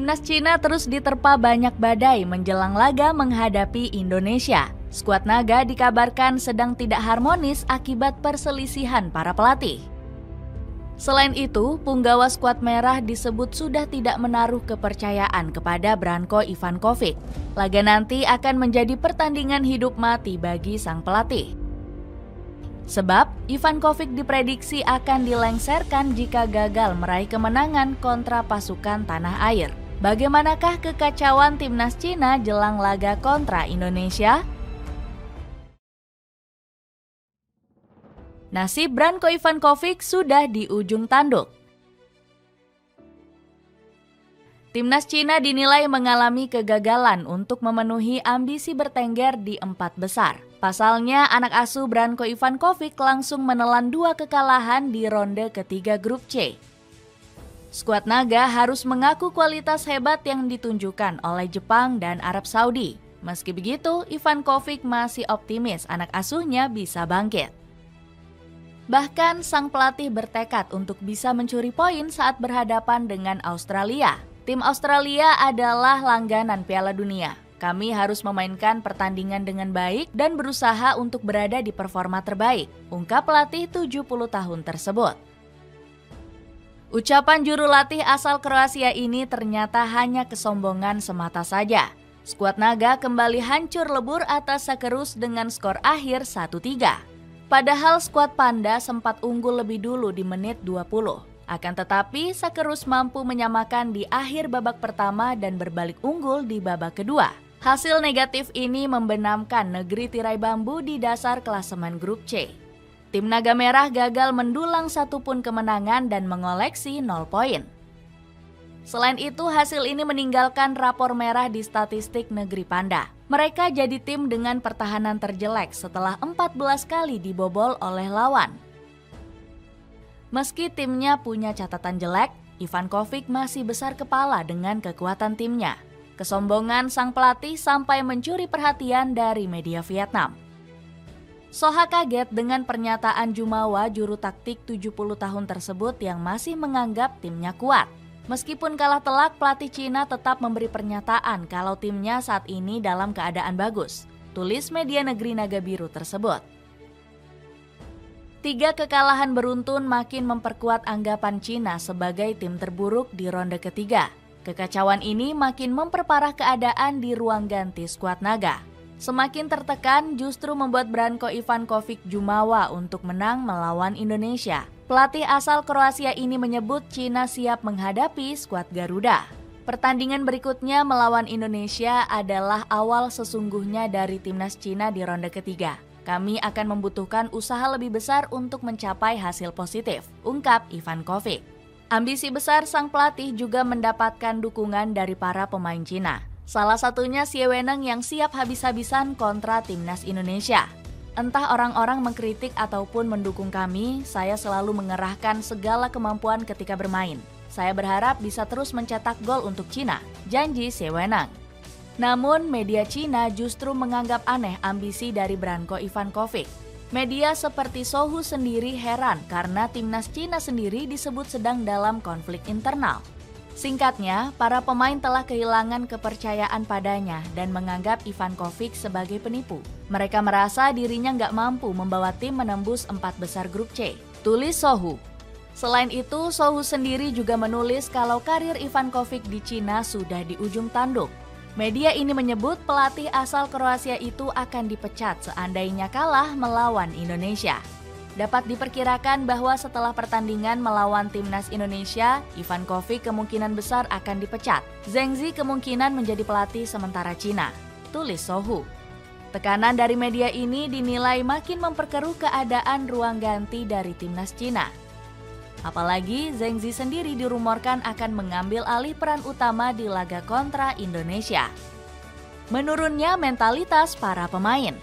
Timnas Cina terus diterpa banyak badai menjelang laga menghadapi Indonesia. Skuad naga dikabarkan sedang tidak harmonis akibat perselisihan para pelatih. Selain itu, punggawa skuad merah disebut sudah tidak menaruh kepercayaan kepada Branko Ivankovic. Laga nanti akan menjadi pertandingan hidup mati bagi sang pelatih. Sebab, Ivankovic diprediksi akan dilengsarkan jika gagal meraih kemenangan kontra pasukan tanah air. Bagaimanakah kekacauan Timnas Cina jelang laga kontra Indonesia? Nasib Branko Ivankovic sudah di ujung tanduk. Timnas Cina dinilai mengalami kegagalan untuk memenuhi ambisi bertengger di 4 besar. Pasalnya, anak asuh Branko Ivankovic langsung menelan 2 kekalahan di ronde ketiga grup C. Skuad naga harus mengaku kualitas hebat yang ditunjukkan oleh Jepang dan Arab Saudi. Meski begitu, Ivankovic masih optimis anak asuhnya bisa bangkit. Bahkan sang pelatih bertekad untuk bisa mencuri poin saat berhadapan dengan Australia. Tim Australia adalah langganan Piala Dunia. Kami harus memainkan pertandingan dengan baik dan berusaha untuk berada di performa terbaik, ungkap pelatih 70 tahun tersebut. Ucapan juru latih asal Kroasia ini ternyata hanya kesombongan semata saja. Skuad naga kembali hancur lebur atas Sakeruus dengan skor akhir 1-3. Padahal skuad Panda sempat unggul lebih dulu di menit 20. Akan tetapi Sakeruus mampu menyamakan di akhir babak pertama dan berbalik unggul di babak kedua. Hasil negatif ini membenamkan negeri tirai bambu di dasar klasemen grup C. Tim Naga Merah gagal mendulang satupun kemenangan dan mengoleksi 0 poin. Selain itu, hasil ini meninggalkan rapor merah di statistik negeri Panda. Mereka jadi tim dengan pertahanan terjelek setelah 14 kali dibobol oleh lawan. Meski timnya punya catatan jelek, Ivankovic masih besar kepala dengan kekuatan timnya. Kesombongan sang pelatih sampai mencuri perhatian dari media Vietnam. Soha kaget dengan pernyataan Jumawa juru taktik 70 tahun tersebut yang masih menganggap timnya kuat. Meskipun kalah telak, pelatih Cina tetap memberi pernyataan kalau timnya saat ini dalam keadaan bagus, tulis media negeri Naga Biru tersebut. 3 kekalahan beruntun makin memperkuat anggapan Cina sebagai tim terburuk di ronde ketiga. Kekacauan ini makin memperparah keadaan di ruang ganti skuad naga. Semakin tertekan justru membuat Branko Ivankovic jumawa untuk menang melawan Indonesia. Pelatih asal Kroasia ini menyebut Cina siap menghadapi skuad Garuda. Pertandingan berikutnya melawan Indonesia adalah awal sesungguhnya dari timnas Cina di ronde ketiga. Kami akan membutuhkan usaha lebih besar untuk mencapai hasil positif, ungkap Ivankovic. Ambisi besar sang pelatih juga mendapatkan dukungan dari para pemain Cina. Salah satunya Xie Weneng yang siap habis-habisan kontra timnas Indonesia. Entah orang-orang mengkritik ataupun mendukung kami, saya selalu mengerahkan segala kemampuan ketika bermain. Saya berharap bisa terus mencetak gol untuk Cina, janji Xie Weneng. Namun media Cina justru menganggap aneh ambisi dari Branko Ivankovic. Media seperti Sohu sendiri heran karena timnas Cina sendiri disebut sedang dalam konflik internal. Singkatnya, para pemain telah kehilangan kepercayaan padanya dan menganggap Ivankovic sebagai penipu. Mereka merasa dirinya nggak mampu membawa tim menembus 4 besar grup C, tulis Sohu. Selain itu, Sohu sendiri juga menulis kalau karir Ivankovic di Cina sudah di ujung tanduk. Media ini menyebut pelatih asal Kroasia itu akan dipecat seandainya kalah melawan Indonesia. Dapat diperkirakan bahwa setelah pertandingan melawan timnas Indonesia, Ivankovic kemungkinan besar akan dipecat. Zheng Zi kemungkinan menjadi pelatih sementara Cina, tulis Sohu. Tekanan dari media ini dinilai makin memperkeruh keadaan ruang ganti dari timnas Cina. Apalagi Zheng Zi sendiri dirumorkan akan mengambil alih peran utama di laga kontra Indonesia. Menurunnya mentalitas para pemain.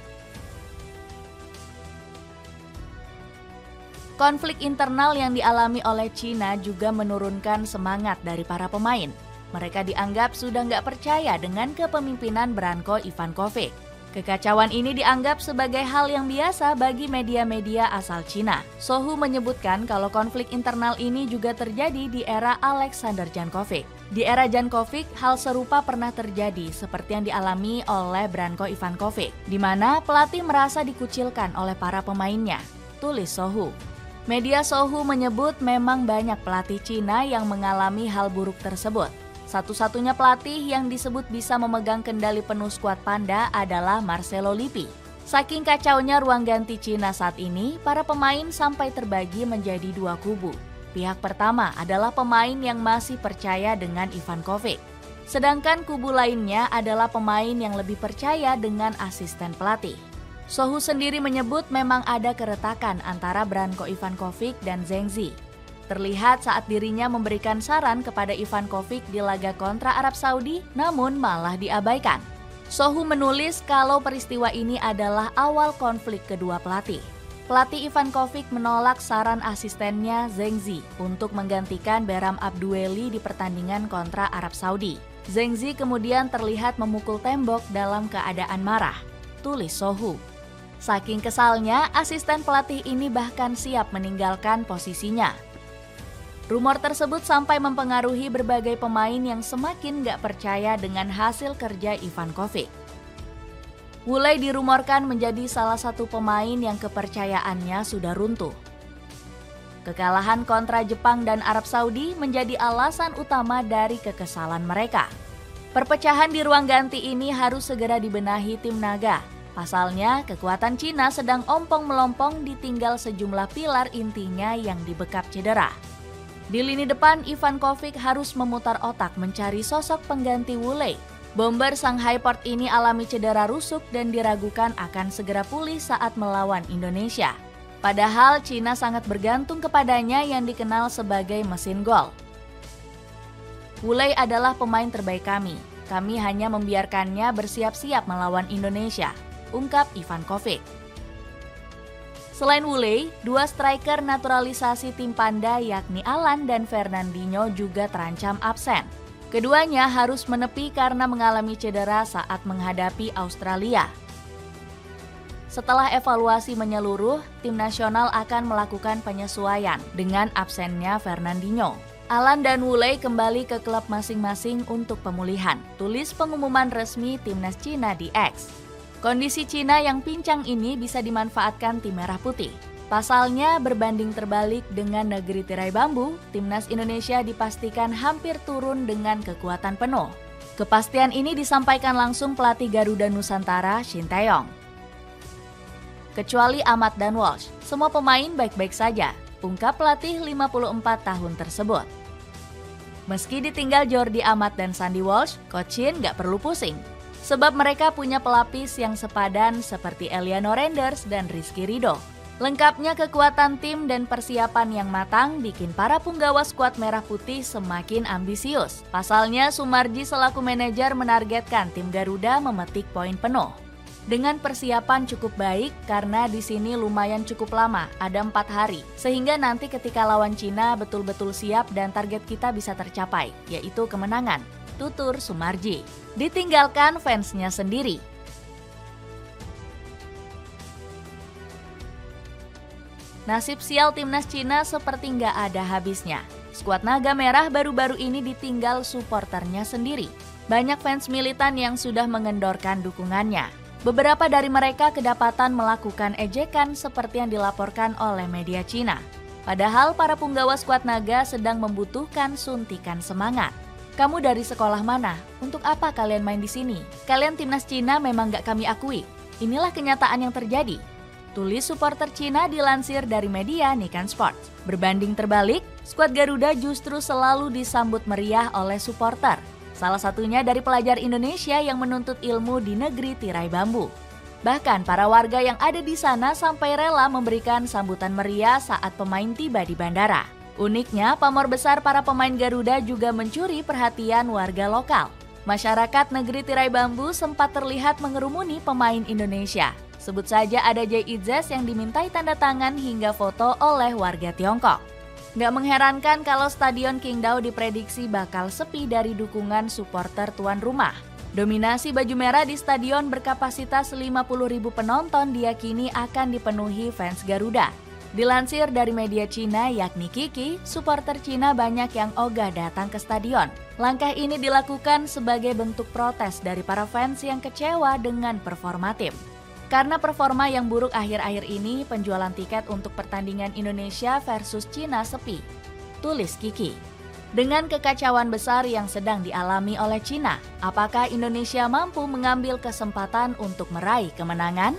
Konflik internal yang dialami oleh Cina juga menurunkan semangat dari para pemain. Mereka dianggap sudah nggak percaya dengan kepemimpinan Branko Ivankovic. Kekacauan ini dianggap sebagai hal yang biasa bagi media-media asal Cina. Sohu menyebutkan kalau konflik internal ini juga terjadi di era Alexander Jankovic. Di era Jankovic, hal serupa pernah terjadi seperti yang dialami oleh Branko Ivankovic, di mana pelatih merasa dikucilkan oleh para pemainnya, tulis Sohu. Media Sohu menyebut memang banyak pelatih Cina yang mengalami hal buruk tersebut. Satu-satunya pelatih yang disebut bisa memegang kendali penuh skuad Panda adalah Marcelo Lippi. Saking kacaunya ruang ganti Cina saat ini, para pemain sampai terbagi menjadi dua kubu. Pihak pertama adalah pemain yang masih percaya dengan Ivankovic. Sedangkan kubu lainnya adalah pemain yang lebih percaya dengan asisten pelatih. Sohu sendiri menyebut memang ada keretakan antara Branko Ivankovic dan Zheng Zi. Terlihat saat dirinya memberikan saran kepada Ivankovic di laga kontra Arab Saudi, namun malah diabaikan. Sohu menulis kalau peristiwa ini adalah awal konflik kedua pelatih. Pelatih Ivankovic menolak saran asistennya Zheng Zi untuk menggantikan Behram Abdueli di pertandingan kontra Arab Saudi. Zheng Zi kemudian terlihat memukul tembok dalam keadaan marah, tulis Sohu. Saking kesalnya, asisten pelatih ini bahkan siap meninggalkan posisinya. Rumor tersebut sampai mempengaruhi berbagai pemain yang semakin gak percaya dengan hasil kerja Ivankovic. Wulei dirumorkan menjadi salah satu pemain yang kepercayaannya sudah runtuh. Kekalahan kontra Jepang dan Arab Saudi menjadi alasan utama dari kekesalan mereka. Perpecahan di ruang ganti ini harus segera dibenahi tim naga. Pasalnya, kekuatan Cina sedang ompong-melompong ditinggal sejumlah pilar intinya yang dibekap cedera. Di lini depan, Ivankovic harus memutar otak mencari sosok pengganti Wulei. Bomber Shanghai Port ini alami cedera rusuk dan diragukan akan segera pulih saat melawan Indonesia. Padahal Cina sangat bergantung kepadanya yang dikenal sebagai mesin gol. Wulei adalah pemain terbaik kami. Kami hanya membiarkannya bersiap-siap melawan Indonesia, ungkap Ivankovic. Selain Wulei, dua striker naturalisasi tim Panda yakni Alan dan Fernandinho juga terancam absen. Keduanya harus menepi karena mengalami cedera saat menghadapi Australia. Setelah evaluasi menyeluruh, tim nasional akan melakukan penyesuaian dengan absennya Fernandinho. Alan dan Wulei kembali ke klub masing-masing untuk pemulihan, tulis pengumuman resmi timnas Cina di X. Kondisi Cina yang pincang ini bisa dimanfaatkan tim Merah Putih. Pasalnya berbanding terbalik dengan negeri tirai bambu, timnas Indonesia dipastikan hampir turun dengan kekuatan penuh. Kepastian ini disampaikan langsung pelatih Garuda Nusantara, Shin Tae-yong. Kecuali Ahmad dan Walsh, semua pemain baik-baik saja, ungkap pelatih 54 tahun tersebut. Meski ditinggal Jordi Amat dan Sandy Walsh, Coach Shin gak perlu pusing. Sebab mereka punya pelapis yang sepadan seperti Eliano Renders dan Rizky Ridho. Lengkapnya kekuatan tim dan persiapan yang matang bikin para punggawa skuad Merah Putih semakin ambisius. Pasalnya Sumarji selaku manajer menargetkan tim Garuda memetik poin penuh. Dengan persiapan cukup baik karena di sini lumayan cukup lama, ada 4 hari. Sehingga nanti ketika lawan Cina betul-betul siap dan target kita bisa tercapai, yaitu kemenangan, tutur Sumarji. Ditinggalkan fansnya sendiri. Nasib sial timnas Cina seperti nggak ada habisnya. Skuad Naga Merah baru-baru ini ditinggal suporternya sendiri. Banyak fans militan yang sudah mengendorkan dukungannya. Beberapa dari mereka kedapatan melakukan ejekan seperti yang dilaporkan oleh media Cina. Padahal para punggawa skuad Naga sedang membutuhkan suntikan semangat. Kamu dari sekolah mana? Untuk apa kalian main di sini? Kalian timnas Cina memang gak kami akui. Inilah kenyataan yang terjadi. Tulis supporter Cina dilansir dari media Nikkei Sports. Berbanding terbalik, skuad Garuda justru selalu disambut meriah oleh supporter. Salah satunya dari pelajar Indonesia yang menuntut ilmu di negeri tirai bambu. Bahkan para warga yang ada di sana sampai rela memberikan sambutan meriah saat pemain tiba di bandara. Uniknya, pamor besar para pemain Garuda juga mencuri perhatian warga lokal. Masyarakat negeri tirai bambu sempat terlihat mengerumuni pemain Indonesia. Sebut saja ada Jay Itzes yang dimintai tanda tangan hingga foto oleh warga Tiongkok. Nggak mengherankan kalau Stadion Qingdao diprediksi bakal sepi dari dukungan supporter tuan rumah. Dominasi baju merah di stadion berkapasitas 50.000 penonton diyakini akan dipenuhi fans Garuda. Dilansir dari media Cina yakni Kiki, supporter Cina banyak yang ogah datang ke stadion. Langkah ini dilakukan sebagai bentuk protes dari para fans yang kecewa dengan performa tim. Karena performa yang buruk akhir-akhir ini, penjualan tiket untuk pertandingan Indonesia versus Cina sepi, tulis Kiki. Dengan kekacauan besar yang sedang dialami oleh Cina, apakah Indonesia mampu mengambil kesempatan untuk meraih kemenangan?